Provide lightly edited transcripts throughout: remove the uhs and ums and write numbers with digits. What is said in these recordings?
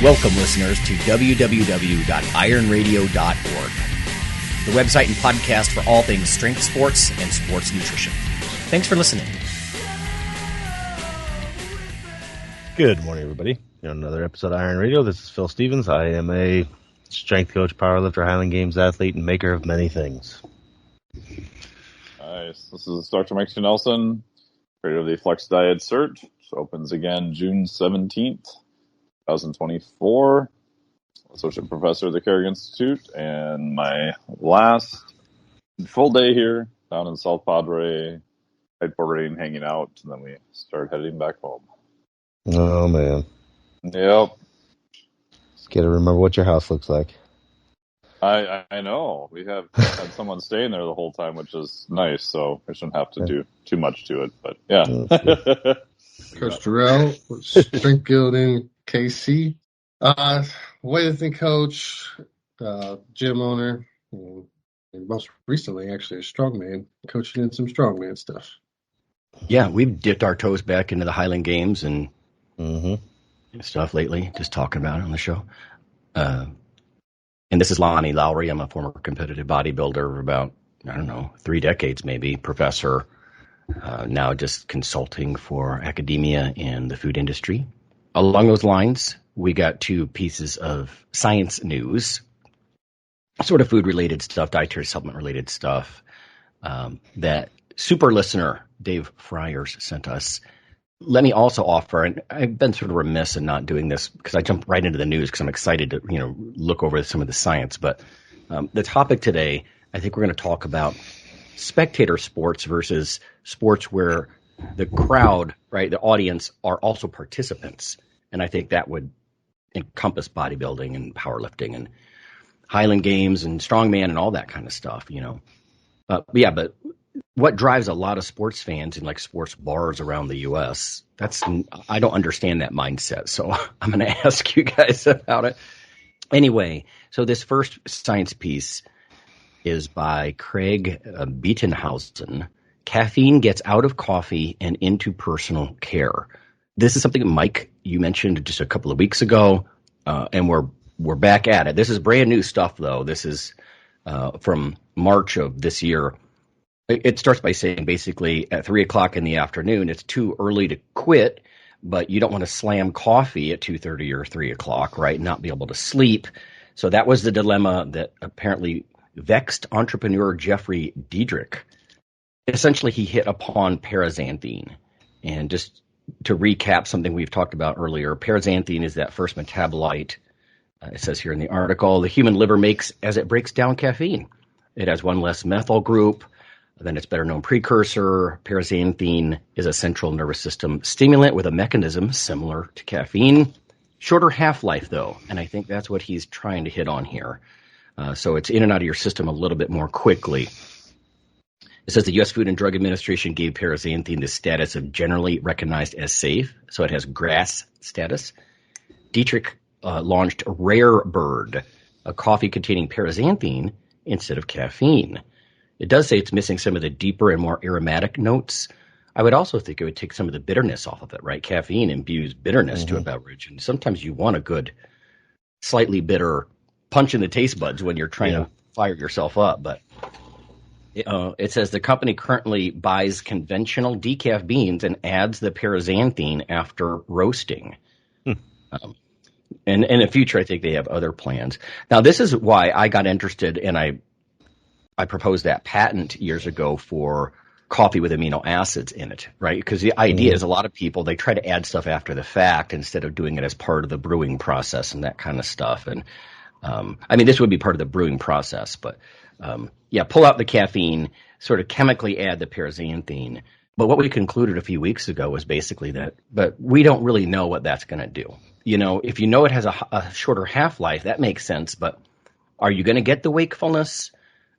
Welcome, listeners, to www.ironradio.org, the website and podcast for all things strength sports and sports nutrition. Thanks for listening. Good morning, everybody. Another episode of Iron Radio. This is Phil Stevens. I am a strength coach, powerlifter, Highland Games athlete, and maker of many things. Nice. This is Dr. Mike Nelson, creator of the Flex Diet Cert, which opens again June 17th. 2024, associate professor at the Carrick Institute, and my last full day here down in South Padre, kiteboarding, hanging out, and then we start heading back home. Oh, man. Yep. Just got to remember what your house looks like. I know. We have had someone staying there the whole time, which is nice, so I shouldn't have to do too much to it, but yeah. Coach Terrell, strength building, KC, weightlifting coach, gym owner, and most recently, actually, a strongman, coaching in some strongman stuff. Yeah, we've dipped our toes back into the Highland Games and stuff lately, just talking about it on the show. And this is Lonnie Lowry. I'm a former competitive bodybuilder of about, 3 decades maybe, professor, now just consulting for academia and the food industry. Along those lines, we got 2 pieces of science news, sort of food-related stuff, dietary supplement-related stuff, that super listener Dave Friars sent us. Let me also offer, and I've been sort of remiss in not doing this because I jumped right into the news because I'm excited to, look over some of the science. But the topic today, I think we're going to talk about spectator sports versus sports where the crowd, right, the audience are also participants. And I think that would encompass bodybuilding and powerlifting and Highland Games and strongman and all that kind of stuff, But what drives a lot of sports fans in like sports bars around the U.S., I don't understand that mindset. So I'm going to ask you guys about it. Anyway, so this first science piece is by Craig Beatenhausen. Caffeine gets out of coffee and into personal care. This is something, Mike, you mentioned just a couple of weeks ago, and we're back at it. This is brand new stuff, though. This is from March of this year. It starts by saying basically at 3 o'clock in the afternoon, it's too early to quit, but you don't want to slam coffee at 2:30 or 3 o'clock, right? Not be able to sleep. So that was the dilemma that apparently vexed entrepreneur Jeffrey Diedrich. Essentially, he hit upon paraxanthine. And just to recap something we've talked about earlier, paraxanthine is that first metabolite, it says here in the article, the human liver makes as it breaks down caffeine. It has one less methyl group than its better known precursor. Paraxanthine is a central nervous system stimulant with a mechanism similar to caffeine. Shorter half-life, though, and I think that's what he's trying to hit on here. So it's in and out of your system a little bit more quickly. It says the U.S. Food and Drug Administration gave paraxanthine the status of generally recognized as safe, so it has GRAS status. Dietrich launched Rare Bird, a coffee containing paraxanthine instead of caffeine. It does say it's missing some of the deeper and more aromatic notes. I would also think it would take some of the bitterness off of it, right? Caffeine imbues bitterness to a beverage, and sometimes you want a good, slightly bitter punch in the taste buds when you're trying to fire yourself up. But it says the company currently buys conventional decaf beans and adds the paraxanthine after roasting. And in the future, I think they have other plans. Now, this is why I got interested, and I proposed that patent years ago for coffee with amino acids in it, right? Because the idea is a lot of people, they try to add stuff after the fact instead of doing it as part of the brewing process and that kind of stuff. And this would be part of the brewing process, but pull out the caffeine, sort of chemically add the paraxanthine. But what we concluded a few weeks ago was basically that, but we don't really know what that's going to do. If you know it has a shorter half-life, that makes sense, but are you going to get the wakefulness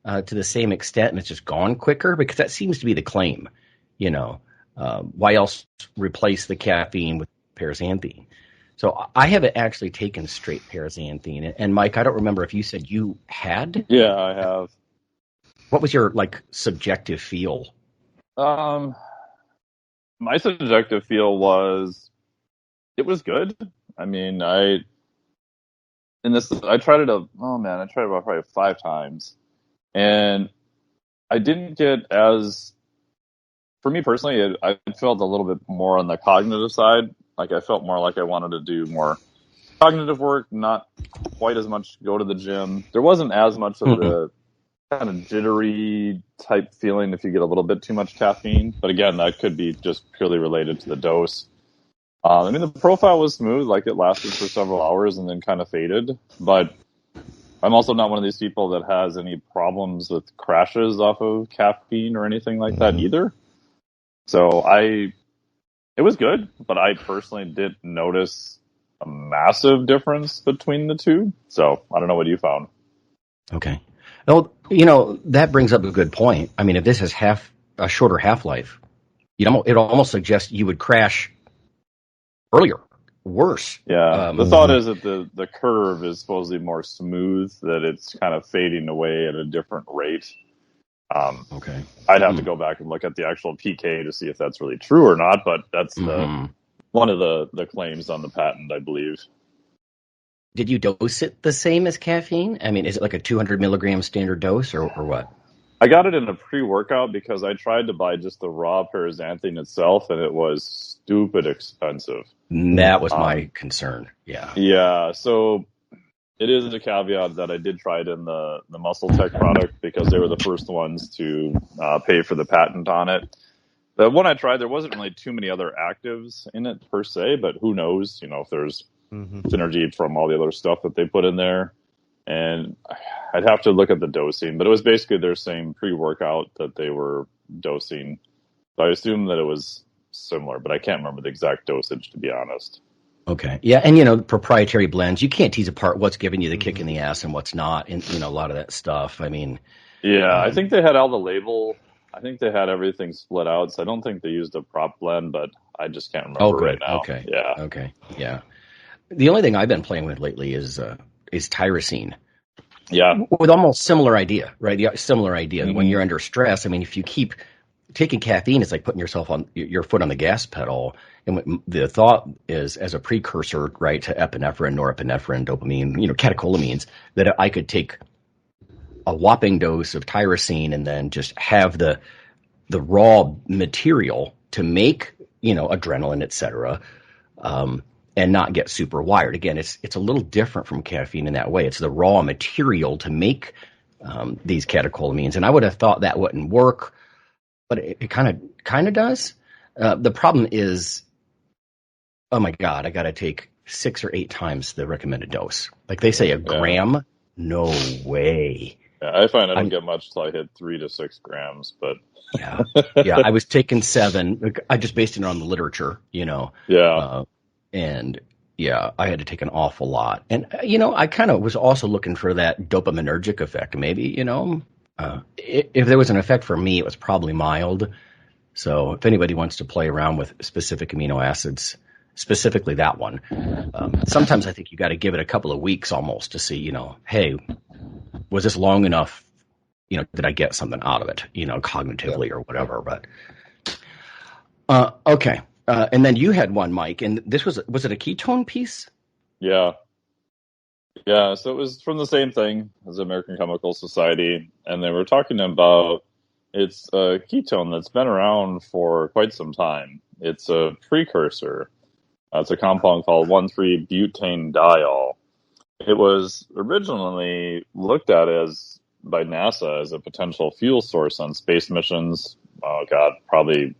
to the same extent and it's just gone quicker? Because that seems to be the claim. Why else replace the caffeine with paraxanthine? So I haven't actually taken straight paraxanthine. And Mike, I don't remember if you said you had. Yeah, I have. What was your subjective feel? My subjective feel was it was good. I mean, I tried it I tried it about probably 5 times, and I didn't get for me personally, I felt a little bit more on the cognitive side. Like I felt more like I wanted to do more cognitive work, not quite as much go to the gym. There wasn't as much of the kind of jittery type feeling if you get a little bit too much caffeine. But again, that could be just purely related to the dose. I mean, the profile was smooth, like it lasted for several hours and then kind of faded. But I'm also not one of these people that has any problems with crashes off of caffeine or anything like that either. So it was good, but I personally didn't notice a massive difference between the two. So I don't know what you found. Okay. Well, that brings up a good point. I mean, if this has a shorter half-life, it almost suggests you would crash earlier, worse. Yeah. The thought is that the curve is supposedly more smooth, that it's kind of fading away at a different rate. Okay. I'd have to go back and look at the actual PK to see if that's really true or not, but that's one of the claims on the patent, I believe. Did you dose it the same as caffeine? I mean, is it like a 200 milligram standard dose or what? I got it in a pre-workout because I tried to buy just the raw paraxanthine itself, and it was stupid expensive. That was my concern. Yeah. Yeah. So it is a caveat that I did try it in the Muscle Tech product because they were the first ones to pay for the patent on it. The one I tried, there wasn't really too many other actives in it per se, but who knows, if there's synergy from all the other stuff that they put in there. And I'd have to look at the dosing, but it was basically their same pre-workout that they were dosing. So I assume that it was similar, but I can't remember the exact dosage, to be honest. Okay. Yeah, and proprietary blends, you can't tease apart what's giving you the kick in the ass and what's not, and a lot of that stuff. I mean, yeah, I think they had all the label. I think they had everything split out, so I don't think they used a prop blend, but I just can't remember right now. Okay. Yeah. Okay. Yeah. The only thing I've been playing with lately is tyrosine. Yeah. With almost similar idea, right? The similar idea that when you're under stress, I mean, if you keep taking caffeine, it's like putting yourself on your foot on the gas pedal. And the thought is, as a precursor, right, to epinephrine, norepinephrine, dopamine, catecholamines, that I could take a whopping dose of tyrosine and then just have the raw material to make, adrenaline, et cetera, and not get super wired. Again, it's a little different from caffeine in that way. It's the raw material to make these catecholamines. And I would have thought that wouldn't work, but it kind of does. The problem is, oh my God, I got to take 6 or 8 times the recommended dose. Like they say, a gram. No way. Yeah, I find I don't get much till I hit 3 to 6 grams, but yeah, I was taking 7. I just based it on the literature, Yeah. And yeah, I had to take an awful lot. And, I kind of was also looking for that dopaminergic effect. Maybe, if there was an effect for me, it was probably mild. So if anybody wants to play around with specific amino acids, specifically that one, sometimes I think you got to give it a couple of weeks almost to see, hey, was this long enough? Did I get something out of it, cognitively or whatever? But okay. And then you had one, Mike, and this was it a ketone piece? Yeah. Yeah, so it was from the same thing as American Chemical Society, and they were talking about it's a ketone that's been around for quite some time. It's a precursor. It's a compound called 1,3-butane-diol. It was originally looked at by NASA as a potential fuel source on space missions. Oh, God, probably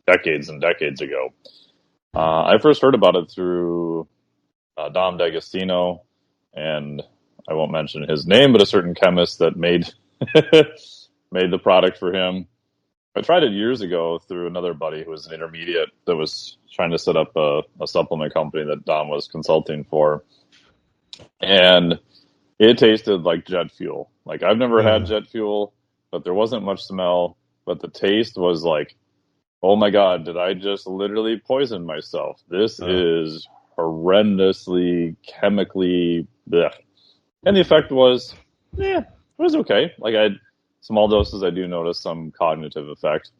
decades and decades ago. I first heard about it through Dom D'Agostino, and I won't mention his name, but a certain chemist that made the product for him. I tried it years ago through another buddy who was an intermediate that was trying to set up a supplement company that Dom was consulting for. And it tasted like jet fuel. Like, I've never had jet fuel, but there wasn't much smell, but the taste was like, oh my God, did I just literally poison myself? This is horrendously chemically blech. And the effect was, it was okay. Like, I had small doses, I do notice some cognitive effect.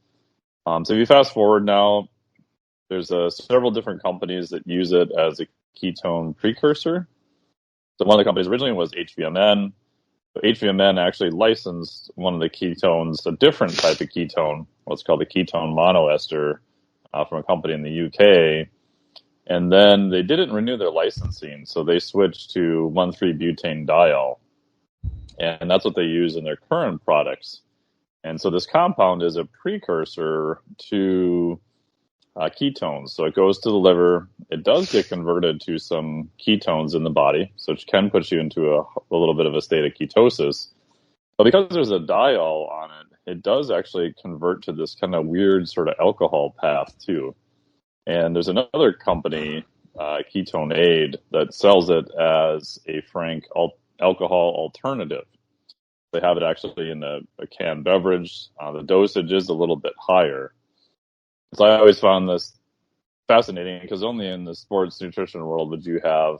So if you fast forward now, there's several different companies that use it as a ketone precursor. So one of the companies originally was HVMN. So HVMN actually licensed one of the ketones, a different type of ketone, what's called the ketone monoester, from a company in the UK. And then they didn't renew their licensing, so they switched to 1,3-butanediol. And that's what they use in their current products. And so this compound is a precursor to ketones. So it goes to the liver. It does get converted to some ketones in the body, so it can put you into a little bit of a state of ketosis. But because there's a diol on it, it does actually convert to this kind of weird sort of alcohol path too. And there's another company, Ketone-Aid, that sells it as a frank alcohol alternative. They have it actually in a canned beverage. The dosage is a little bit higher. So I always found this fascinating because only in the sports nutrition world would you have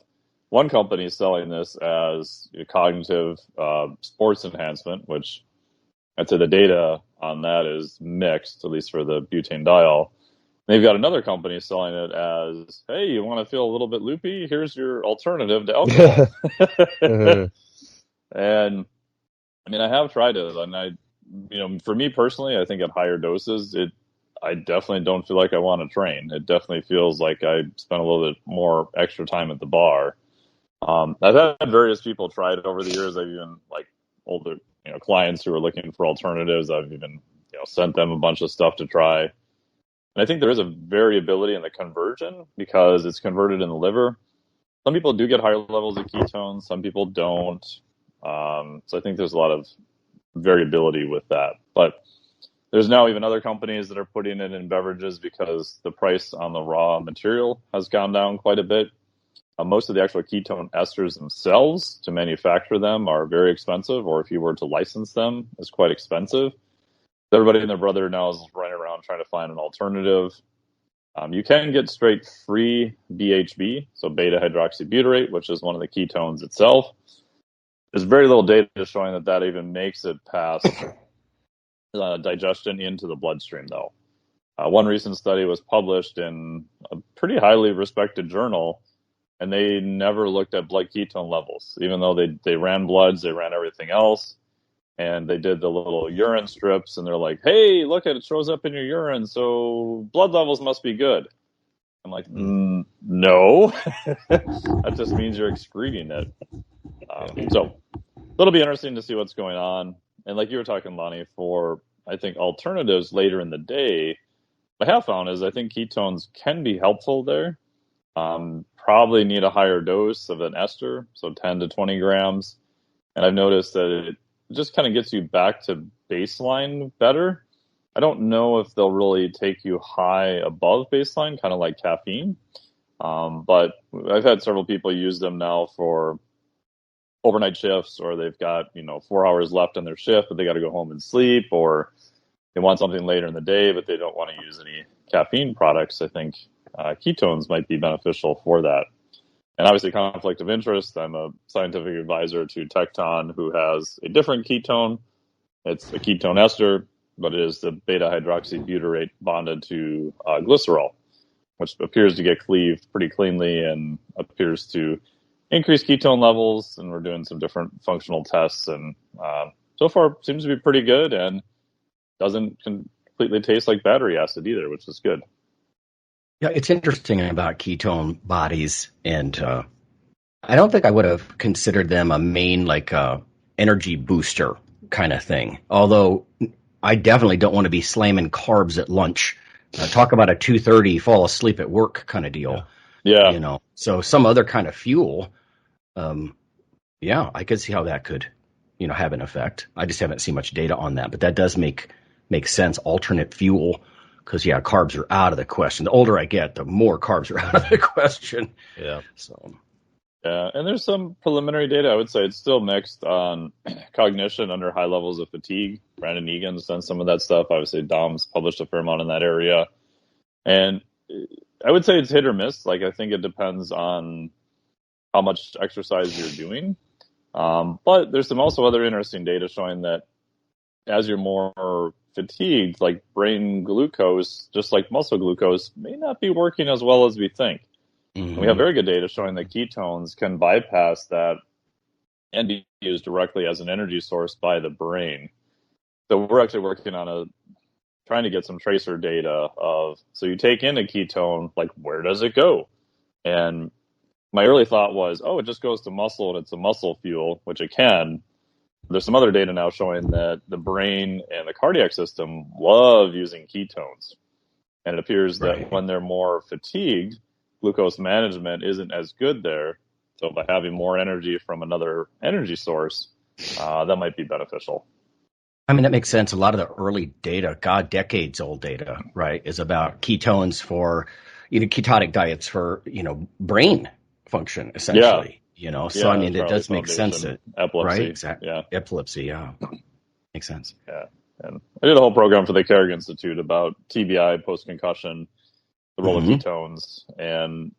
one company selling this as a cognitive sports enhancement, which I'd say the data on that is mixed, at least for the butanediol. They've got another company selling it as, hey, you want to feel a little bit loopy? Here's your alternative to alcohol. And I mean, I have tried it, and for me personally, I think at higher doses, I definitely don't feel like I want to train. It definitely feels like I spent a little bit more extra time at the bar. I've had various people try it over the years. I've even older, clients who are looking for alternatives. I've even, sent them a bunch of stuff to try. And I think there is a variability in the conversion because it's converted in the liver. Some people do get higher levels of ketones. Some people don't. So I think there's a lot of variability with that. But there's now even other companies that are putting it in beverages because the price on the raw material has gone down quite a bit. Most of the actual ketone esters themselves to manufacture them are very expensive, or if you were to license them, is quite expensive. Everybody and their brother now is running around trying to find an alternative. You can get straight free BHB, so beta-hydroxybutyrate, which is one of the ketones itself. There's very little data showing that even makes it past digestion into the bloodstream, though. One recent study was published in a pretty highly respected journal, and they never looked at blood ketone levels, even though they ran bloods, they ran everything else. And they did the little urine strips, and they're like, hey, look, it shows up in your urine, so blood levels must be good. I'm like, no. That just means you're excreting it. So it'll be interesting to see what's going on. And like you were talking, Lonnie, for, I think, alternatives later in the day, what I have found is I think ketones can be helpful there. Probably need a higher dose of an ester, so 10 to 20 grams. And I've noticed that it just kind of gets you back to baseline better. I don't know if they'll really take you high above baseline, kind of like caffeine. But I've had several people use them now for overnight shifts, or they've got, 4 hours left on their shift, but they got to go home and sleep, or they want something later in the day, but they don't want to use any caffeine products. I think ketones might be beneficial for that. And obviously, conflict of interest. I'm a scientific advisor to Tecton, who has a different ketone. It's a ketone ester, but it is the beta-hydroxybutyrate bonded to glycerol, which appears to get cleaved pretty cleanly and appears to increase ketone levels. And we're doing some different functional tests, and so far seems to be pretty good and doesn't completely taste like battery acid either, which is good. Yeah, it's interesting about ketone bodies, and I don't think I would have considered them a main energy booster kind of thing. Although I definitely don't want to be slamming carbs at lunch. Talk about a 2:30 fall asleep at work kind of deal. Yeah. So some other kind of fuel. I could see how that could, have an effect. I just haven't seen much data on that, but that does make sense. Alternate fuel. Because, carbs are out of the question. The older I get, the more carbs are out of the question. Yeah. So. Yeah, and there's some preliminary data. I would say it's still mixed on cognition under high levels of fatigue. Brandon Egan's done some of that stuff. Obviously, Dom's published a fair amount in that area. And I would say it's hit or miss. I think it depends on how much exercise you're doing. But there's some also other interesting data showing that as you're more fatigued, brain glucose, just like muscle glucose, may not be working as well as we think. Mm-hmm. We have very good data showing that ketones can bypass that and be used directly as an energy source by the brain. So we're actually working on trying to get some tracer data so you take in a ketone, like where does it go? And my early thought was, it just goes to muscle and it's a muscle fuel, which it can. There's some other data now showing that the brain and the cardiac system love using ketones. And it appears that when they're more fatigued, glucose management isn't as good there. So by having more energy from another energy source, that might be beneficial. I mean, that makes sense. A lot of the early data, decades old data, right, is about ketones for, ketonic diets for, brain function, essentially. So I mean, it does make sense. Epilepsy. Right? Exactly. Yeah. Epilepsy. Yeah. Makes sense. Yeah. And I did a whole program for the Carrick Institute about TBI, post-concussion, the role of ketones. And,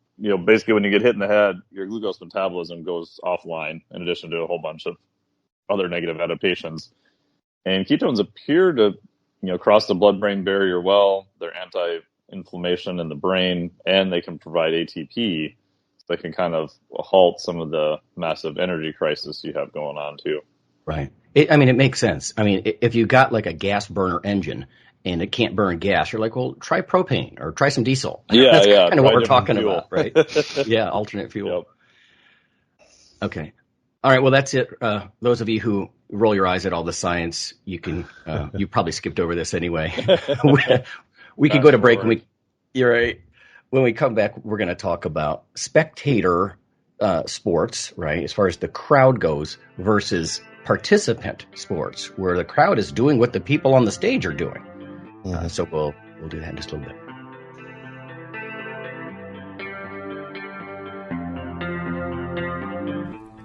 basically when you get hit in the head, your glucose metabolism goes offline in addition to a whole bunch of other negative adaptations. And ketones appear to, cross the blood-brain barrier well. They're anti-inflammation in the brain, and they can provide ATP. So they can kind of halt some of the massive energy crisis you have going on, too. Right. It makes sense. I mean, if you got like a gas burner engine and it can't burn gas, you're like, well, try propane or try some diesel. Yeah, That's yeah. kind of what we're talking about, right? Yeah, alternate fuel. Yep. Okay. All right. Well, that's it. Those of you who roll your eyes at all the science, you can. You probably skipped over this anyway. we could go to break. You're right. When we come back, we're going to talk about spectator sports, right? As far as the crowd goes versus participant sports, where the crowd is doing what the people on the stage are doing. So we'll do that in just a little bit.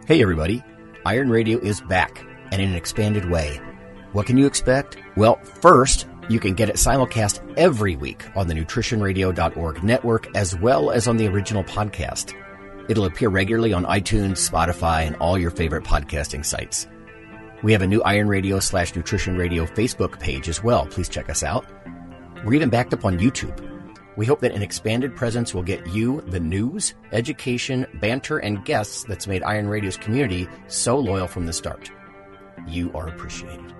Hey everybody, Iron Radio is back and in an expanded way. What can you expect? Well, first, you can get it simulcast every week on the nutritionradio.org network as well as on the original podcast. It'll appear regularly on iTunes, Spotify, and all your favorite podcasting sites. We have a new Iron Radio /Nutrition Radio Facebook page as well. Please check us out. We're even backed up on YouTube. We hope that an expanded presence will get you the news, education, banter, and guests that's made Iron Radio's community so loyal from the start. You are appreciated.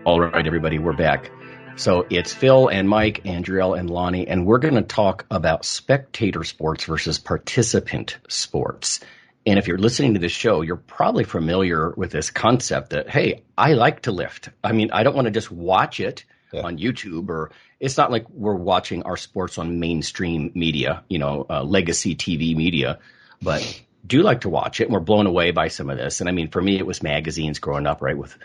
All right, everybody, we're back. So it's Phil and Mike, Andriel and Lonnie, and we're going to talk about spectator sports versus participant sports. And if you're listening to this show, you're probably familiar with this concept that, hey, I like to lift. I mean, I don't want to just watch it on YouTube, or it's not like we're watching our sports on mainstream media, legacy TV media, but do like to watch it. And we're blown away by some of this. And I mean, for me, it was magazines growing up, right, with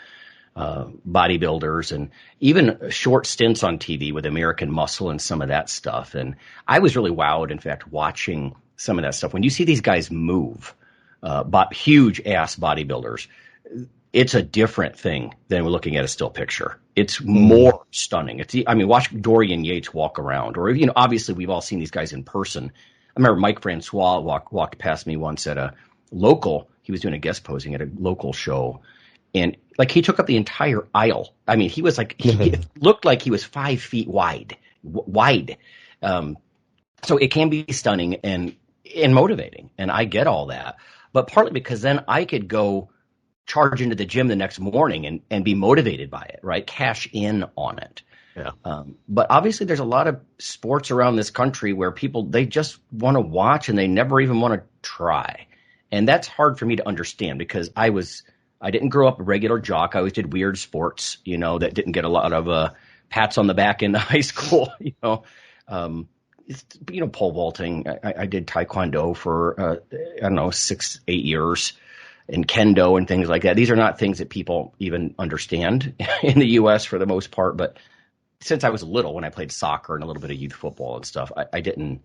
bodybuilders and even short stints on TV with American Muscle and some of that stuff. And I was really wowed, in fact, watching some of that stuff. When you see these guys move, huge ass bodybuilders, it's a different thing than we're looking at a still picture. It's more stunning. Watch Dorian Yates walk around, or, obviously we've all seen these guys in person. I remember Mike Francois walked past me once at a local, he was doing a guest posing at a local show. And like he took up the entire aisle. I mean, he was like, he looked like he was 5 feet wide. So it can be stunning and motivating. And I get all that. But partly because then I could go charge into the gym the next morning and be motivated by it, right? Cash in on it. Yeah. But obviously there's a lot of sports around this country where people, they just want to watch and they never even want to try. And that's hard for me to understand because I didn't grow up a regular jock. I always did weird sports, that didn't get a lot of pats on the back in high school, pole vaulting. I did taekwondo for, 6-8 years, and kendo and things like that. These are not things that people even understand in the U.S. for the most part. But since I was little, when I played soccer and a little bit of youth football and stuff, I didn't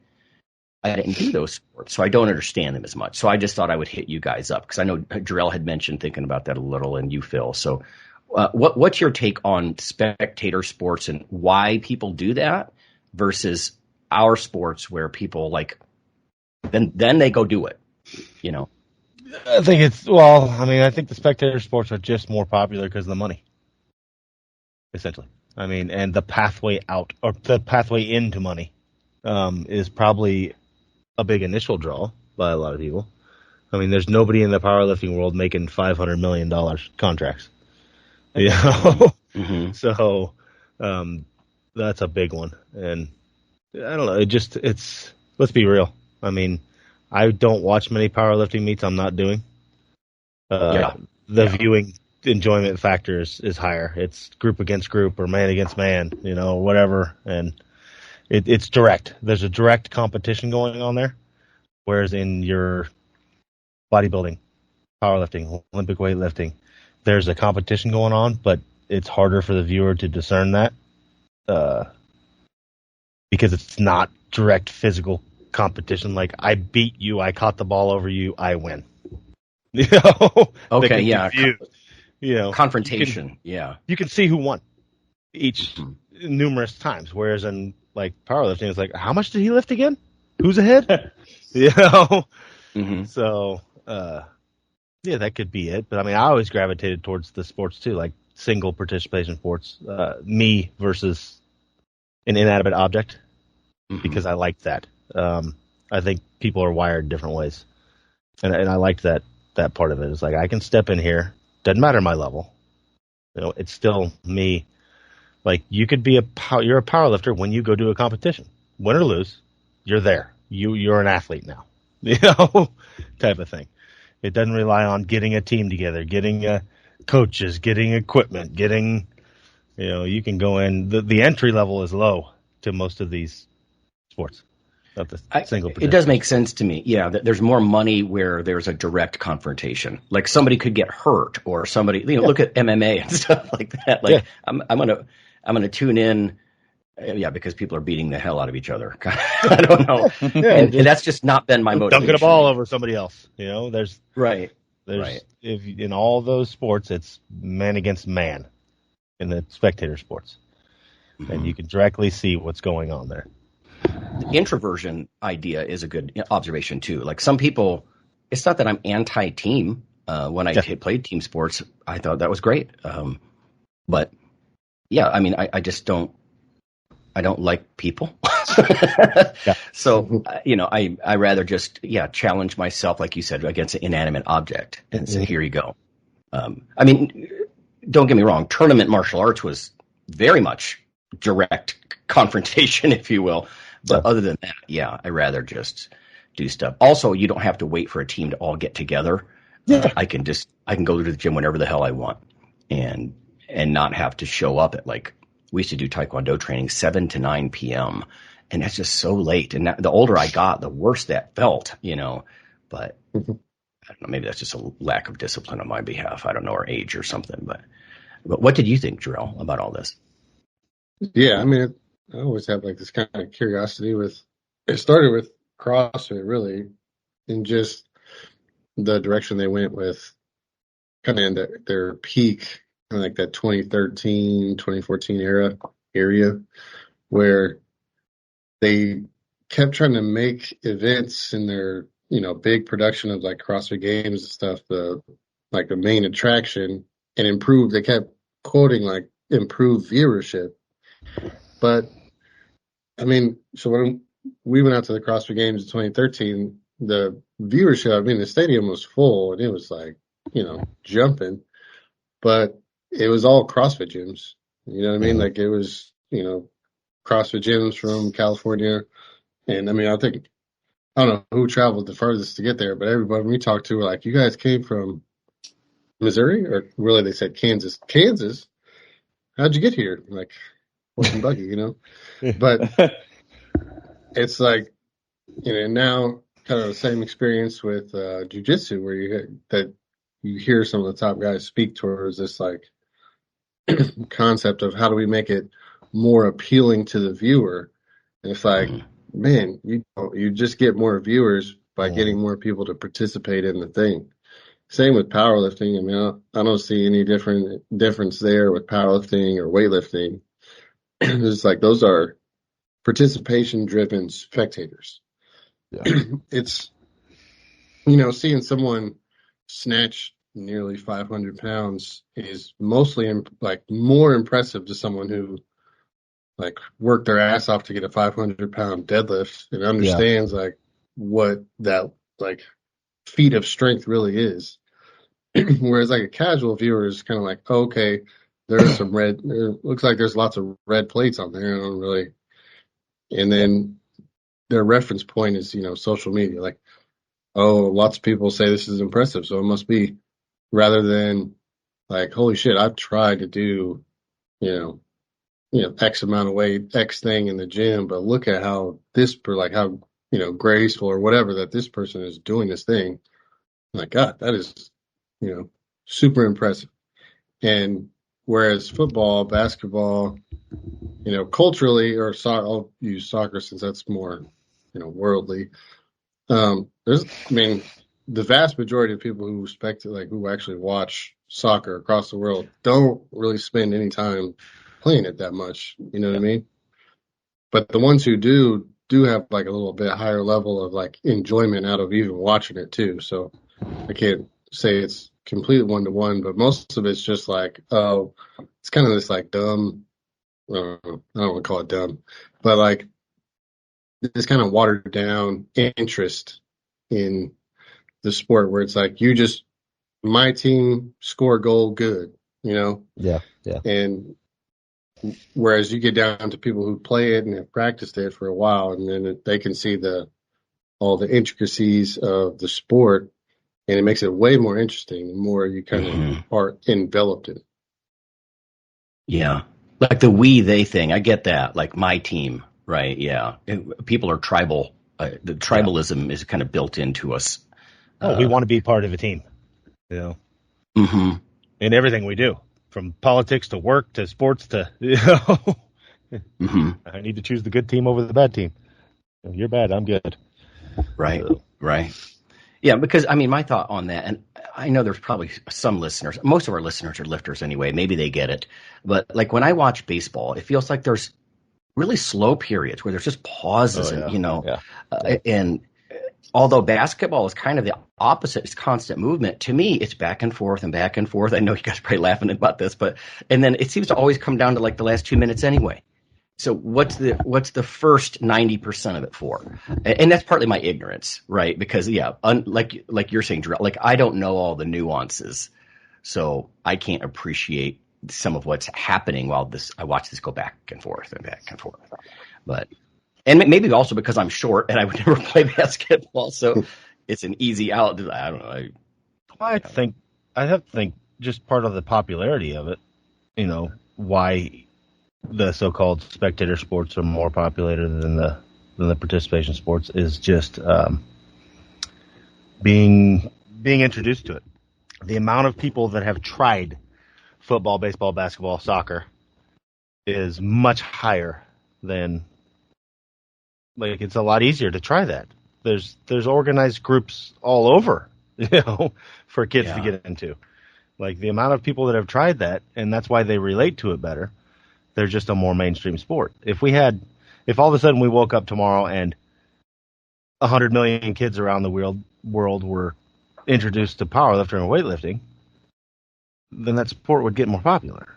do those sports, so I don't understand them as much. So I just thought I would hit you guys up because I know Jarrell had mentioned thinking about that a little, and you, Phil. So what's your take on spectator sports and why people do that versus our sports where people then they go do it, I think I think the spectator sports are just more popular because of the money, essentially. And the pathway out or the pathway into money is probably a big initial draw by a lot of people. I mean, there's nobody in the powerlifting world making $500 million contracts. You know? Mm-hmm. So that's a big one. And I don't know. Let's be real. I mean, I don't watch many powerlifting meets I'm not doing. The viewing enjoyment factor is higher. It's group against group or man against man, whatever. And it's direct. There's a direct competition going on there. Whereas in your bodybuilding, powerlifting, Olympic weightlifting, there's a competition going on, but it's harder for the viewer to discern that because it's not direct physical competition. Like, I beat you, I caught the ball over you, I win. Okay, yeah. Confrontation. You can see who won each numerous times. Whereas in like powerlifting, it's like, how much did he lift again? Who's ahead? Mm-hmm. So, that could be it. But I mean, I always gravitated towards the sports too, like single participation sports, me versus an inanimate object, because I liked that. I think people are wired different ways, and I liked that part of it. It's like, I can step in here, doesn't matter my level, it's still me. Like, you could be you're a powerlifter when you go do a competition, win or lose, you're there. You're an athlete now, type of thing. It doesn't rely on getting a team together, getting coaches, getting equipment, you can go in. The entry level is low to most of these sports. Not the single. It does make sense to me. Yeah, there's more money where there's a direct confrontation. Like, somebody could get hurt, or somebody, look at MMA and stuff like that. Like, I'm gonna tune in. Because people are beating the hell out of each other. I don't know. And that's just not been my motivation. Dunking a ball over somebody else. There's right. If in all those sports, it's man against man in the spectator sports. And you can directly see what's going on there. The introversion idea is a good observation too. Like, some people, it's not that I'm anti-team. When I played team sports, I thought that was great. But yeah, I mean, I just don't. I don't like people. So, I rather just, challenge myself, like you said, against an inanimate object and say, here you go. I mean, don't get me wrong. Tournament martial arts was very much direct confrontation, if you will. But other than that, I rather just do stuff. Also, you don't have to wait for a team to all get together. I can go to the gym whenever the hell I want and not have to show up at, like, we used to do Taekwondo training 7 to 9 p.m. And that's just so late. And the older I got, the worse that felt, But I don't know, maybe that's just a lack of discipline on my behalf. I don't know, or age or something. But what did you think, Jarrell, about all this? Yeah, I mean, I always have like this kind of curiosity it started with CrossFit, really, and just the direction they went with kind of in their peak, like that 2013, 2014 area, where they kept trying to make events in their, big production of like CrossFit Games and stuff, the main attraction, and improve. They kept quoting like improved viewership. But I mean, so when we went out to the CrossFit Games in 2013, the viewership, I mean, the stadium was full and it was like, jumping, but it was all CrossFit gyms. You know what I mean? Like, it was, CrossFit gyms from California. And I mean, I don't know who traveled the furthest to get there, but everybody we talked to were like, you guys came from Missouri, or really they said Kansas. Kansas? How'd you get here? Like, horse and buggy, But it's like, now kind of the same experience with jiu-jitsu, where you hear some of the top guys speak towards this like concept of how do we make it more appealing to the viewer. And it's like, man, you just get more viewers by getting more people to participate in the thing. Same with powerlifting. I mean, I don't see any difference there with powerlifting or weightlifting. It's like, those are participation-driven spectators. Yeah. It's, seeing someone snatch nearly 500 pounds is mostly more impressive to someone who like worked their ass off to get a 500-pound deadlift and understands like what that like feat of strength really is. Whereas like a casual viewer is kind of like, oh, okay, there's some red. Looks like there's lots of red plates on there. I don't really. And then their reference point is, social media. Like, oh, lots of people say this is impressive, so it must be. Rather than like, holy shit, I've tried to do, X amount of weight, X thing in the gym, but look at how how graceful or whatever that this person is doing this thing. Like, God, that is, super impressive. And whereas football, basketball, culturally, or I'll use soccer since that's more, worldly. The vast majority of people who who actually watch soccer across the world don't really spend any time playing it that much. You know what I mean? But the ones who do have like a little bit higher level of like enjoyment out of even watching it too. So I can't say it's complete 1-to-1, but most of it's just like, oh, it's kind of this like dumb, I don't want to call it dumb, but like this kind of watered down interest in the sport where it's like, my team score a goal, good, Yeah. And whereas you get down to people who play it and have practiced it for a while, and then they can see all the intricacies of the sport, and it makes it way more interesting the more you kind of are enveloped in it. Yeah. Like the we, they thing. I get that. Like my team, right? Yeah. People are tribal. The tribalism is kind of built into us. We want to be part of a team, Mm-hmm. in everything we do, from politics to work to sports to, Mm-hmm. I need to choose the good team over the bad team. You're bad, I'm good. Right. Right. Yeah, because my thought on that, and I know there's probably some listeners, most of our listeners are lifters anyway, maybe they get it. But like when I watch baseball, it feels like there's really slow periods where there's just pauses and although basketball is kind of the opposite, it's constant movement. To me, it's back and forth and back and forth. I know you guys are probably laughing about this, and then it seems to always come down to like the last 2 minutes anyway. So what's the first 90% of it for? And that's partly my ignorance, right? Because like you're saying, Drew, like I don't know all the nuances, so I can't appreciate some of what's happening while I watch this go back and forth and back and forth. And maybe also because I'm short and I would never play basketball, so it's an easy out. I don't know. I have to think just part of the popularity of it, why the so-called spectator sports are more popular than the participation sports is just being introduced to it. The amount of people that have tried football, baseball, basketball, soccer is much higher than, like, it's a lot easier to try that. There's organized groups all over, for kids to get into. Like the amount of people that have tried that, and that's why they relate to it better. They're just a more mainstream sport. If all of a sudden we woke up tomorrow and 100 million kids around the world were introduced to powerlifting or weightlifting, then that sport would get more popular.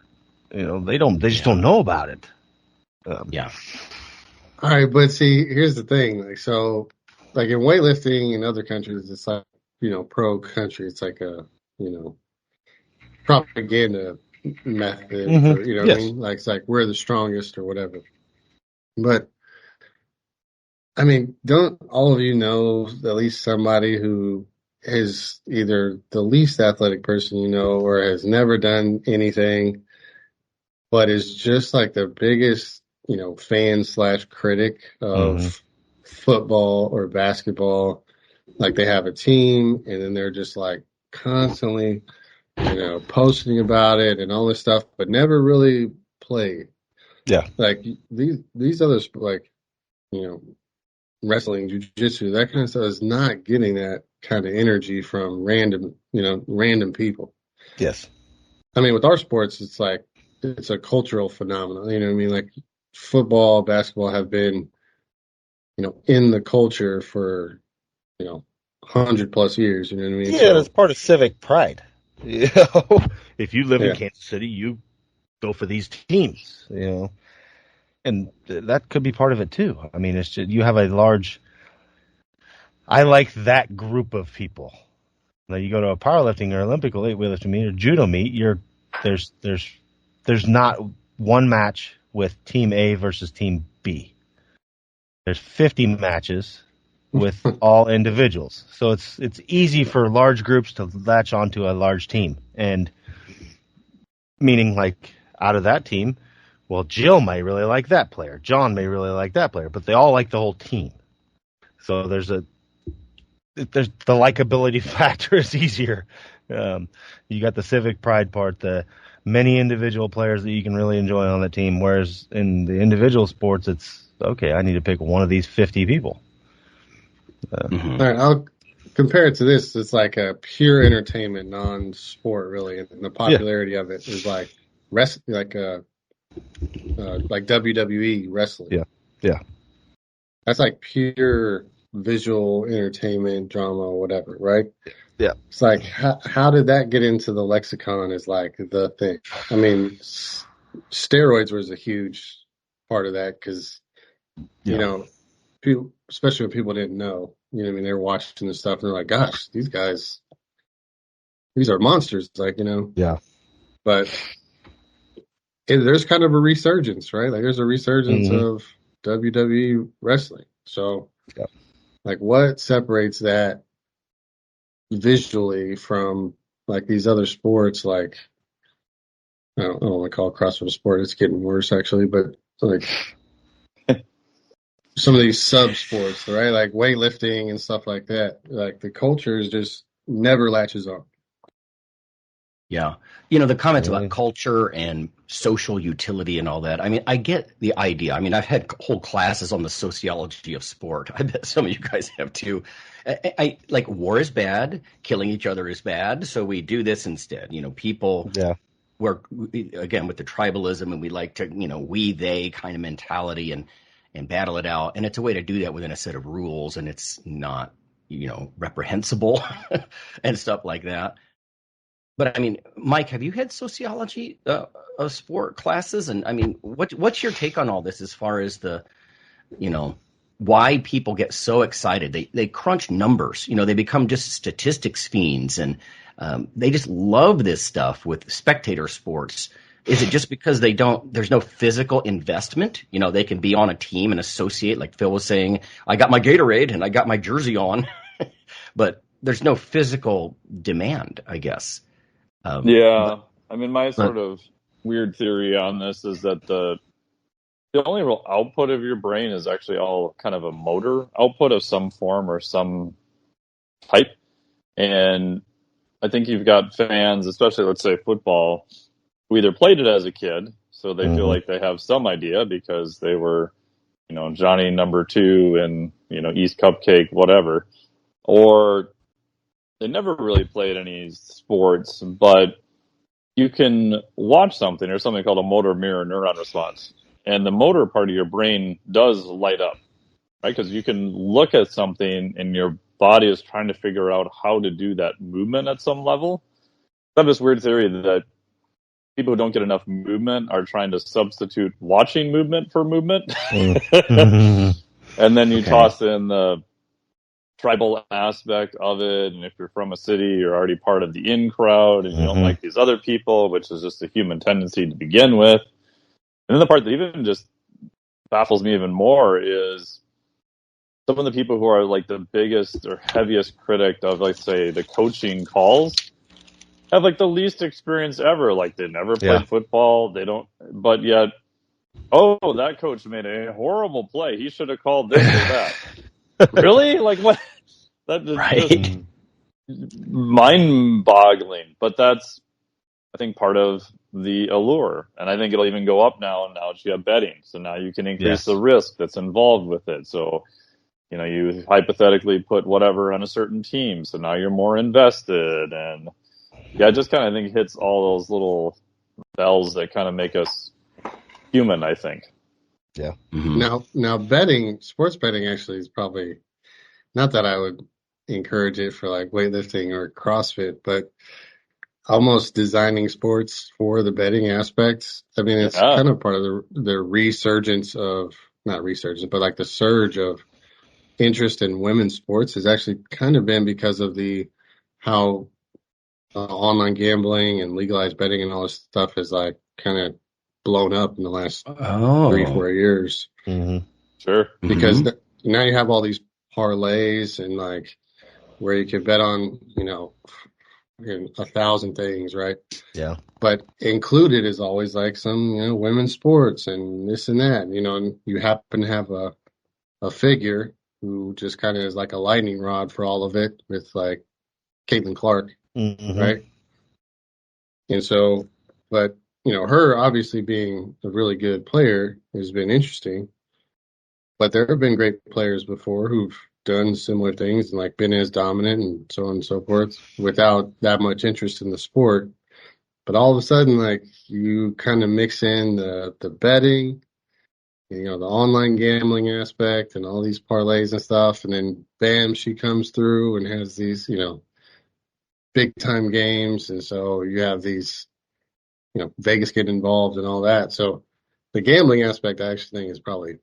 They just don't know about it. Yeah. All right, but see, here's the thing. Like, so, like in weightlifting in other countries, it's like, pro country. It's like a, propaganda method, or, what I mean? Like, it's like we're the strongest or whatever. But, don't all of you know at least somebody who is either the least athletic person or has never done anything, but is just like the biggest, fan / critic of football or basketball? Like they have a team and then they're just like constantly, posting about it and all this stuff, but never really play. Yeah. Like these other, like, wrestling, jiu-jitsu, that kind of stuff is not getting that kind of energy from random people. Yes. With our sports, it's like, it's a cultural phenomenon. Like football, basketball have been, in the culture for, 100+ years. You know what I mean? Yeah, that's part of civic pride. If you live in Kansas City, you go for these teams, and that could be part of it too. It's just, you have a large I like that group of people. Now you go to a powerlifting or Olympic weightlifting meet or judo meet, there's not one match with team A versus team B. There's 50 matches with all individuals. So it's easy for large groups to latch onto a large team. And meaning like out of that team, well, Jill may really like that player. John may really like that player, but they all like the whole team. So there's the likability factor is easier. You got the civic pride part, the many individual players that you can really enjoy on the team. Whereas in the individual sports, it's okay. I need to pick one of these 50 people. All right, I'll compare it to this. It's like a pure entertainment, non-sport, really, and the popularity of it is like like WWE wrestling. Yeah. That's like pure visual entertainment, drama, whatever, right? Yeah. It's like, how did that get into the lexicon as like the thing? I mean, steroids was a huge part of that because, you know, people, especially when people didn't know, you know what I mean? They were watching this stuff and they're like, gosh, these guys, these are monsters, like, you know? Yeah. But there's kind of a resurgence, right? Like there's a resurgence of WWE wrestling. So, like, what separates that visually from like these other sports? Like, I don't want to call CrossFit a sport. It's getting worse, actually. But like some of these sub sports, right? Like weightlifting and stuff like that. Like the culture is just never latches on. Yeah. You know, the comments about culture and social utility and all that. I mean, I get the idea. I mean, I've had whole classes on the sociology of sport. I bet some of you guys have too. I like war is bad. Killing each other is bad. So we do this instead. You know, people work, again, with the tribalism, and we like to, you know, we, they kind of mentality and battle it out. And it's a way to do that within a set of rules. And it's not, you know, reprehensible and stuff like that. But I mean, Mike, have you had sociology of sport classes? And I mean, what's your take on all this as far as the, you know, why people get so excited? They crunch numbers, you know, they become just statistics fiends, and they just love this stuff with spectator sports. Is it just because there's no physical investment? You know, they can be on a team and associate, like Phil was saying, I got my Gatorade and I got my jersey on, but there's no physical demand, I guess. I mean, my sort of weird theory on this is that the only real output of your brain is actually all kind of a motor output of some form or some type. And I think you've got fans, especially let's say football, who either played it as a kid, so they feel like they have some idea because they were, you know, Johnny number 2 and, you know, East Cupcake, whatever, or they never really played any sports, but you can watch something or something called a motor mirror neuron response. And the motor part of your brain does light up, right? Because you can look at something and your body is trying to figure out how to do that movement at some level. I have this weird theory that people who don't get enough movement are trying to substitute watching movement for movement. And then you toss in the tribal aspect of it, and if you're from a city, you're already part of the in crowd, and you don't like these other people, which is just a human tendency to begin with. And then the part that even just baffles me even more is some of the people who are like the biggest or heaviest critic of, like, say, the coaching calls have like the least experience ever. Like they never played football, they don't, but yet, oh, that coach made a horrible play, he should have called this or that. Really? Like what? That is just mind-boggling. But that's, I think, part of the allure. And I think it'll even go up now. And now you have betting. So now you can increase the risk that's involved with it. So, you know, you hypothetically put whatever on a certain team. So now you're more invested. And I just kind of think hits all those little bells that kind of make us human, I think. Yeah. Now betting, sports betting actually is probably, not that I would encourage it for like weightlifting or CrossFit, but almost designing sports for the betting aspects. I mean, it's kind of part of the resurgence of, not resurgence, but like the surge of interest in women's sports has actually kind of been because of how online gambling and legalized betting and all this stuff has like kind of blown up in the last 3-4 years. Mm-hmm. Sure. Because now you have all these parlays and like where you can bet on, 1,000 things, right? Yeah. But included is always like some, women's sports and this and that, and you happen to have a figure who just kind of is like a lightning rod for all of it with like Caitlin Clark, right? And so, but, her obviously being a really good player has been interesting. But there have been great players before who've done similar things and like been as dominant and so on and so forth without that much interest in the sport. But all of a sudden, like you kind of mix in the betting, the online gambling aspect and all these parlays and stuff. And then bam, she comes through and has these, big time games. And so you have these, Vegas get involved and all that. So the gambling aspect I actually think is probably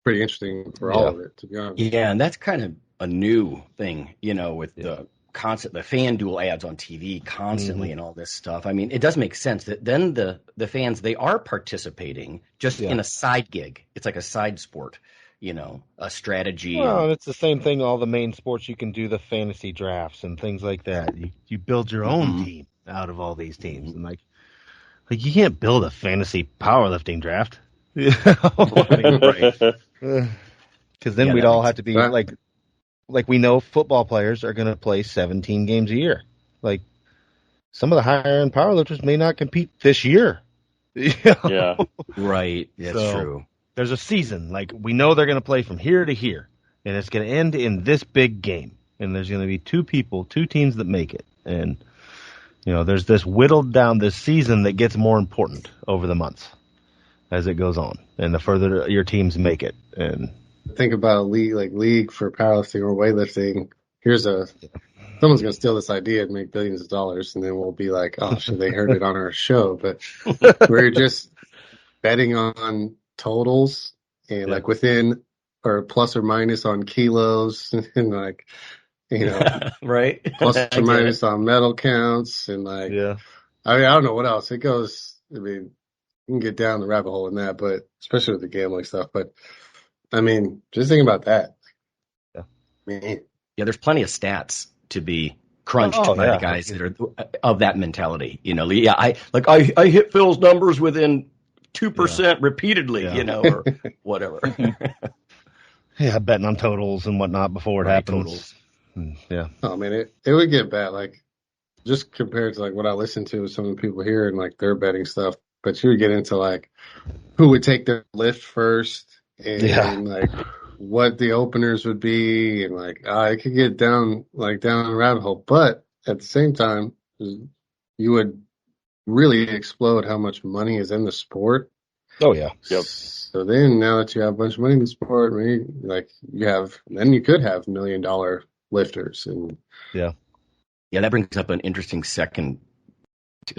pretty interesting for all of it, to be honest. Yeah, and that's kind of a new thing, with the FanDuel ads on TV constantly and all this stuff. I mean, it does make sense that then the fans, they are participating just in a side gig. It's like a side sport, a strategy. Well, it's the same thing. All the main sports, you can do the fantasy drafts and things like that. You build your own team out of all these teams, and like you can't build a fantasy powerlifting draft. Right. Because then we'd all have to be like we know football players are going to play 17 games a year. Like some of the higher end powerlifters may not compete this year. Yeah, right. That's true. There's a season. Like we know they're going to play from here to here, and it's going to end in this big game. And there's going to be two teams that make it. And there's this whittled down this season that gets more important over the months as it goes on, and the further your teams make it. And think about a league for powerlifting or weightlifting. Someone's going to steal this idea and make billions of dollars, and then we'll be like, oh, so they heard it on our show. But we're just betting on totals and like within or plus or minus on kilos and like, right. plus or minus on medal counts and like, I mean, I don't know what else it goes. I mean, you can get down the rabbit hole in that, but especially with the gambling stuff. But I mean, just think about that. Yeah. Man. Yeah, there's plenty of stats to be crunched by the guys that are of that mentality. I hit Phil's numbers within 2% repeatedly, or whatever. Betting on totals and whatnot before it happens. Yeah. Oh man, it would get bad. Like just compared to like what I listen to with some of the people here and like their betting stuff. But you would get into like who would take the lift first and like what the openers would be and like it could get down a rabbit hole. But at the same time, you would really explode how much money is in the sport. Oh yeah. Yep. So then now that you have a bunch of money in the sport, then you could have $1 million lifters and yeah, that brings up an interesting second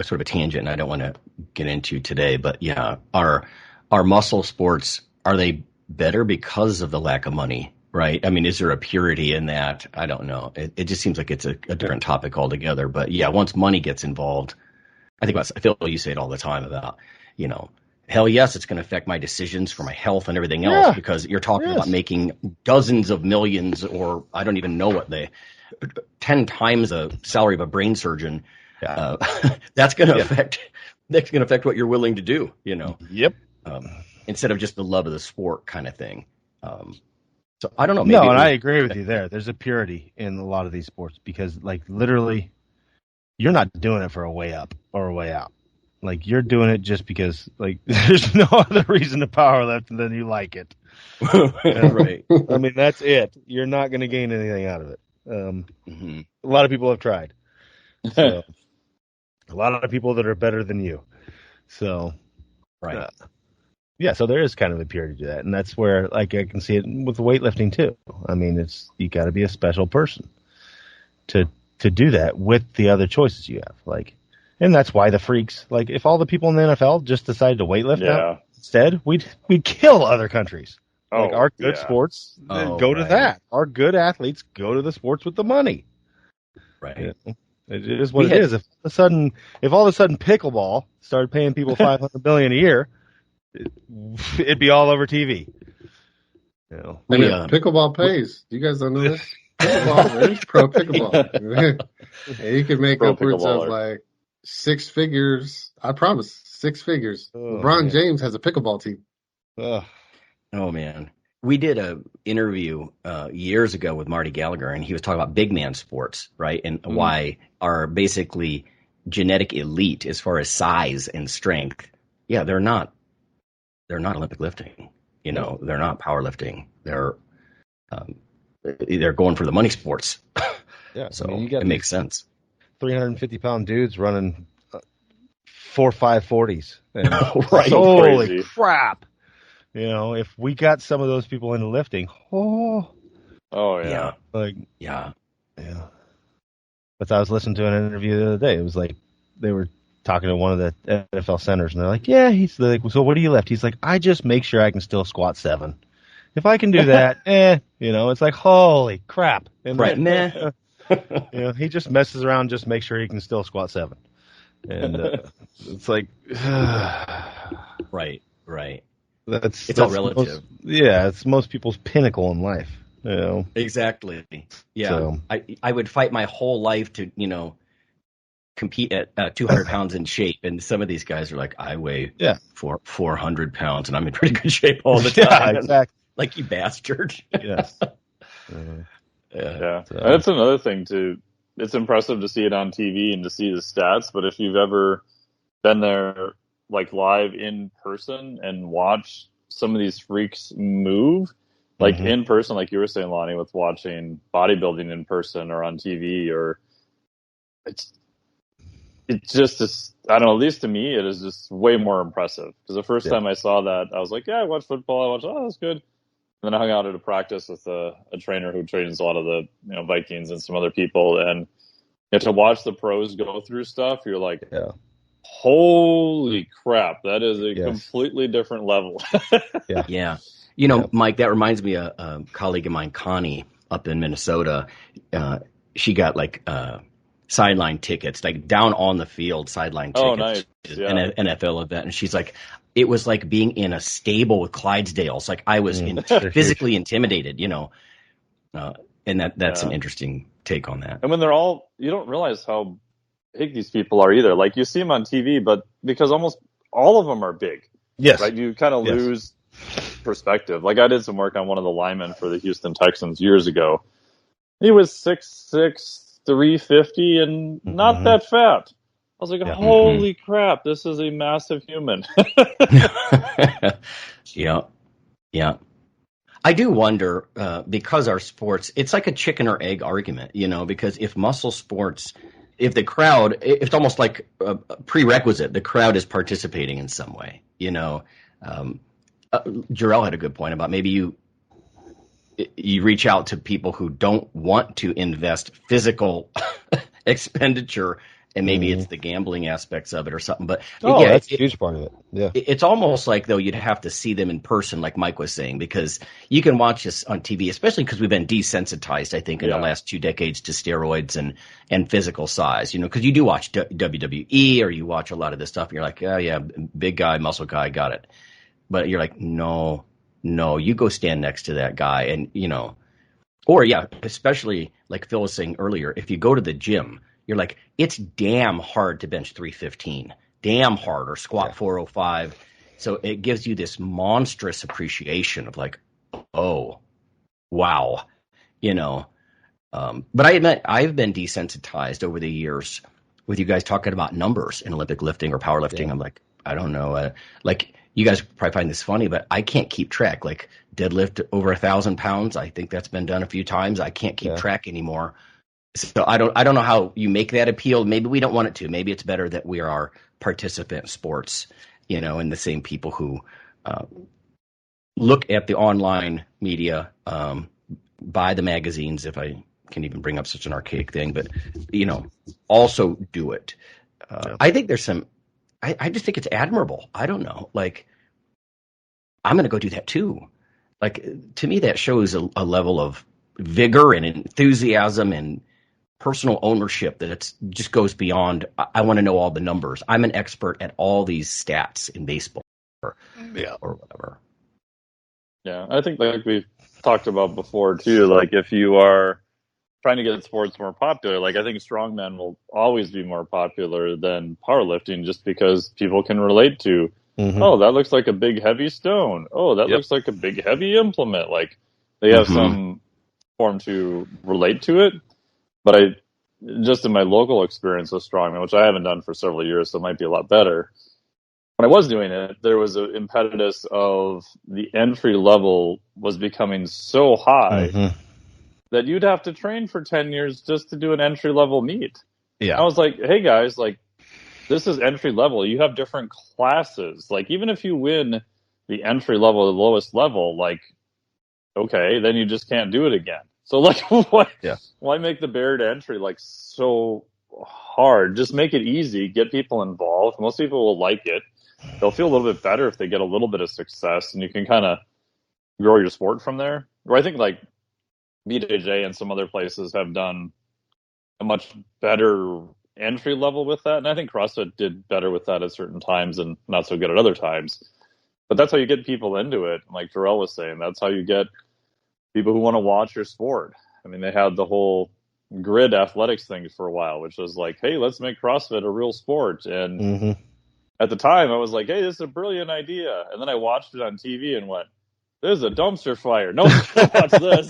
sort of a tangent I don't want to get into today, but yeah, our muscle sports, are they better because of the lack of money, right? I mean, is there a purity in that? I don't know. It just seems like it's a different topic altogether. But yeah, once money gets involved, I think Phil, you say it all the time about, hell yes, it's going to affect my decisions for my health and everything else because you're talking about making dozens of millions, or I don't even know what 10 times the salary of a brain surgeon. That's going to affect what you're willing to do, Yep. Instead of just the love of the sport kind of thing. So I don't know. Maybe I agree with you there. There's a purity in a lot of these sports because, like, literally, you're not doing it for a way up or a way out. Like, you're doing it just because, like, there's no other reason to powerlift than you like it. Right. I mean, that's it. You're not going to gain anything out of it. A lot of people have tried. So, a lot of people that are better than you. So, right. So there is kind of a purity to that, and that's where, like, I can see it with weightlifting too. I mean, you got to be a special person to do that with the other choices you have, like, and that's why the freaks, like, if all the people in the NFL just decided to weightlift now instead, we'd kill other countries. Like our good sports go to that. Our good athletes go to the sports with the money. Right. Yeah. It is what it is. If all of a sudden pickleball started paying people $500 billion a year, it'd be all over TV. You know, pickleball pays. You guys don't know this? Pickleball, there's pro pickleball. And you can make upwards of like 6 figures. I promise, 6 figures. LeBron James has a pickleball team. Oh man. We did a interview years ago with Marty Gallagher, and he was talking about big man sports, right? And why are basically genetic elite as far as size and strength. Yeah, they're not Olympic lifting. You know, they're not powerlifting. They're going for the money sports. Yeah, so it makes sense. 350-pound dudes running 4.540s. Right. Holy crap. You know, if we got some of those people into lifting, yeah. Yeah. But I was listening to an interview the other day. It was like they were talking to one of the NFL centers, and they're like, yeah, he's like, so what do you lift? He's like, I just make sure I can still squat 7. If I can do that, you know, it's like, holy crap. And right, meh. You know, he just messes around, just make sure he can still squat 7. And it's like, right. It's all relative. It's most people's pinnacle in life. You know? Exactly. Yeah. So, I would fight my whole life to, you know, compete at 200 pounds in shape. And some of these guys are like, I weigh 400 pounds and I'm in pretty good shape all the time. Yeah, exactly. Like, you bastard. Yes. Yeah. So. And that's another thing too. It's impressive to see it on TV and to see the stats, but if you've ever been there like live in person and watch some of these freaks move, like in person, like you were saying, Lonnie, with watching bodybuilding in person or on TV, or it's just, I don't know, at least to me, it is just way more impressive. Because the first time I saw that, I was like, yeah, I watch football. I watch, that's good. And then I hung out at a practice with a trainer who trains a lot of the Vikings and some other people. And to watch the pros go through stuff, you're like, holy crap, that is a completely different level. Yeah. You know, Mike, that reminds me of a colleague of mine, Connie, up in Minnesota. She got like sideline tickets, like down on the field sideline tickets. Oh, nice. An NFL event. And she's like, it was like being in a stable with Clydesdales. Like, I was physically intimidated, you know. And that's an interesting take on that. And when you don't realize how big these people are either. Like, you see them on TV, but because almost all of them are big. Yes. Right? You kind of lose perspective. Like, I did some work on one of the linemen for the Houston Texans years ago. He was 6'6", 350, and not that fat. I was like, holy crap, this is a massive human. Yeah. I do wonder, because our sports, it's like a chicken or egg argument, you know, because if muscle sports, if the crowd, it's almost like a prerequisite, the crowd is participating in some way, you know. Jarrell had a good point about maybe you reach out to people who don't want to invest physical expenditure, and maybe it's the gambling aspects of it or something. But that's a huge part of it. Yeah, it's almost like, though, you'd have to see them in person, like Mike was saying, because you can watch this on TV, especially because we've been desensitized, I think, in the last 2 decades to steroids and physical size. You know, because you do watch WWE or you watch a lot of this stuff, and you're like, oh yeah, big guy, muscle guy, got it. But you're like, no, you go stand next to that guy, and you know, or especially like Phil was saying earlier, if you go to the gym, you're like, it's damn hard to bench 315, damn hard, or squat 405. So it gives you this monstrous appreciation of like, oh, wow, you know. But I admit I've been desensitized over the years with you guys talking about numbers in Olympic lifting or powerlifting. Yeah. I'm like, I don't know, like. You guys probably find this funny, but I can't keep track. Like deadlift over 1,000 pounds, I think that's been done a few times. I can't keep track anymore. So I don't know how you make that appeal. Maybe we don't want it to. Maybe it's better that we are participant sports, you know, and the same people who look at the online media, buy the magazines, if I can even bring up such an archaic thing, but, you know, also do it. I think there's some. I just think it's admirable. I don't know. Like, I'm going to go do that too. Like, to me, that shows a level of vigor and enthusiasm and personal ownership that it just goes beyond, I want to know all the numbers. I'm an expert at all these stats in baseball or whatever. Yeah, I think like we've talked about before too, like if you are trying to get sports more popular, like I think strongman will always be more popular than powerlifting just because people can relate to, oh, that looks like a big heavy stone. Oh, that looks like a big heavy implement. Like they have some form to relate to it. But I, just in my local experience with strongman, which I haven't done for several years, so it might be a lot better. When I was doing it, there was an impetus of the entry level was becoming so high that you'd have to train for 10 years just to do an entry level meet. Yeah. I was like, hey guys, like this is entry level. You have different classes. Like even if you win the entry level, the lowest level, like, okay, then you just can't do it again. So like, why make the barrier to entry like so hard? Just make it easy. Get people involved. Most people will like it. They'll feel a little bit better if they get a little bit of success, and you can kind of grow your sport from there. Or I think like BJJ and some other places have done a much better entry level with that, and I think CrossFit did better with that at certain times and not so good at other times. But that's how you get people into it. Like Jarrell was saying, that's how you get people who want to watch your sport. I mean, they had the whole grid athletics thing for a while, which was like, hey, let's make CrossFit a real sport. And at the time, I was like, hey, this is a brilliant idea. And then I watched it on TV and went, this is a dumpster fire. No one's going to watch this.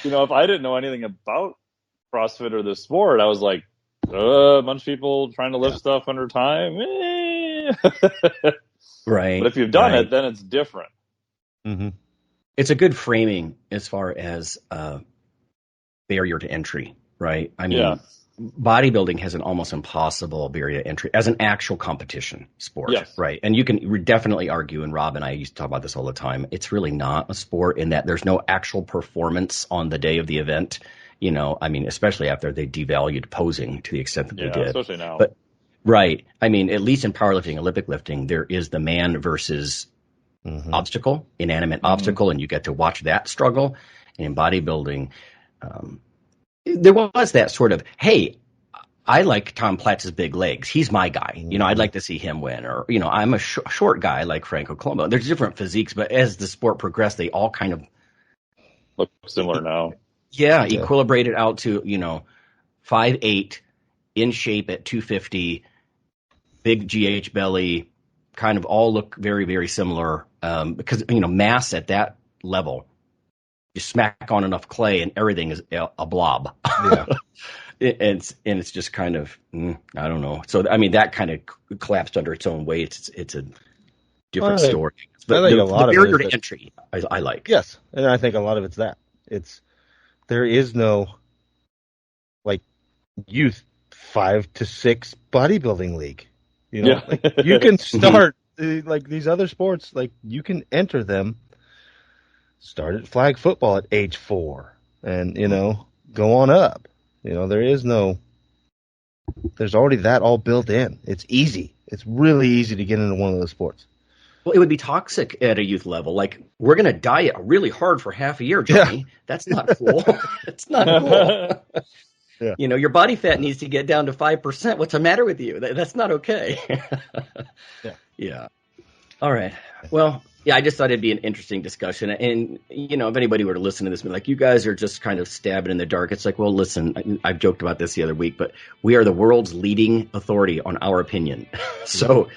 You know, if I didn't know anything about CrossFit or this sport, I was like, a bunch of people trying to lift stuff under time. Right. But if you've done it, then it's different. It's a good framing as far as barrier to entry, right? I mean, bodybuilding has an almost impossible barrier to entry as an actual competition sport, right? And you can definitely argue, and Rob and I used to talk about this all the time, it's really not a sport in that there's no actual performance on the day of the event. You know, I mean, especially after they devalued posing to the extent that they did. Especially now. But, right. I mean, at least in powerlifting, Olympic lifting, there is the man versus obstacle, inanimate obstacle, and you get to watch that struggle. And in bodybuilding, there was that sort of, hey, I like Tom Platz's big legs. He's my guy. You know, I'd like to see him win. Or, you know, I'm a short guy like Franco Colombo. There's different physiques, but as the sport progressed, they all kind of look similar now. Equilibrated out to, you know, 5'8", in shape at 250, big GH belly, kind of all look very, very similar. Because, you know, mass at that level, you smack on enough clay and everything is a blob. And it's just kind of, I don't know. So, I mean, that kind of collapsed under its own weight. It's a different story. But I think a lot of barrier to entry, I like. Yes, and I think a lot of it's that. There is no, like, youth 5 to 6 bodybuilding league. You know, like, you can start, like, these other sports, like, you can enter them, start at flag football at age 4, and, you know, go on up. You know, there's already that all built in. It's easy. It's really easy to get into one of those sports. Well, it would be toxic at a youth level. Like, we're going to diet really hard for half a year, Johnny. That's not cool. It's not cool. You know, your body fat needs to get down to 5%. What's the matter with you? That's not okay. All right. Well, I just thought it'd be an interesting discussion. And, you know, if anybody were to listen to this, be like, you guys are just kind of stabbing in the dark. It's like, well, listen, I've joked about this the other week, but we are the world's leading authority on our opinion. So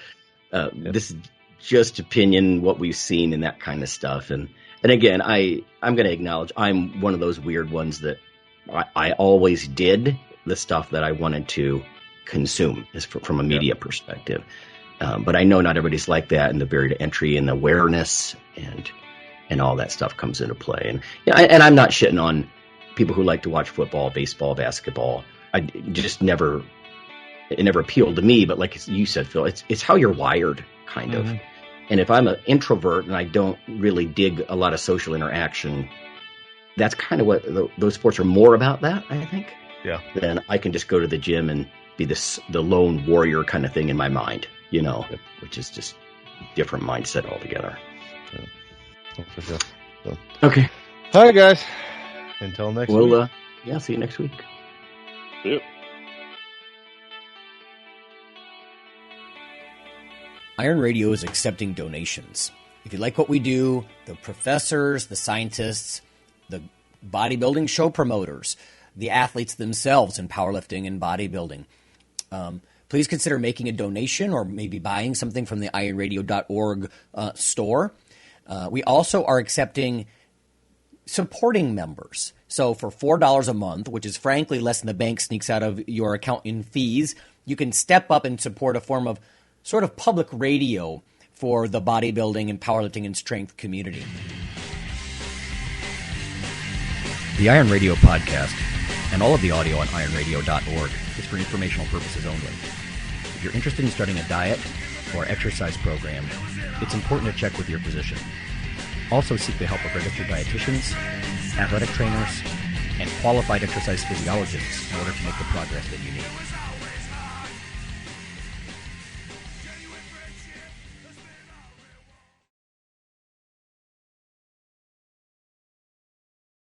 this is just opinion, what we've seen and that kind of stuff. And again, I'm going to acknowledge I'm one of those weird ones that I always did the stuff that I wanted to consume from a media perspective. But I know not everybody's like that, and the barrier to entry and the awareness and all that stuff comes into play. And I'm not shitting on people who like to watch football, baseball, basketball. It never appealed to me. But like you said, Phil, it's how you're wired, kind of. And if I'm an introvert and I don't really dig a lot of social interaction, that's kind of what those sports are more about. That, I think. Then I can just go to the gym and be the lone warrior kind of thing in my mind. You know, which is just different mindset altogether. Oh, for sure. So. Okay. All right, guys. Until next week. See you next week. Yep. Iron Radio is accepting donations. If you like what we do, the professors, the scientists, the bodybuilding show promoters, the athletes themselves in powerlifting and bodybuilding, please consider making a donation or maybe buying something from the ironradio.org store. We also are accepting supporting members. So for $4 a month, which is frankly less than the bank sneaks out of your account in fees, you can step up and support a form of sort of public radio for the bodybuilding and powerlifting and strength community. The Iron Radio podcast and all of the audio on ironradio.org is for informational purposes only. If you're interested in starting a diet or exercise program, it's important to check with your physician. Also seek the help of registered dietitians, athletic trainers, and qualified exercise physiologists in order to make the progress that you need.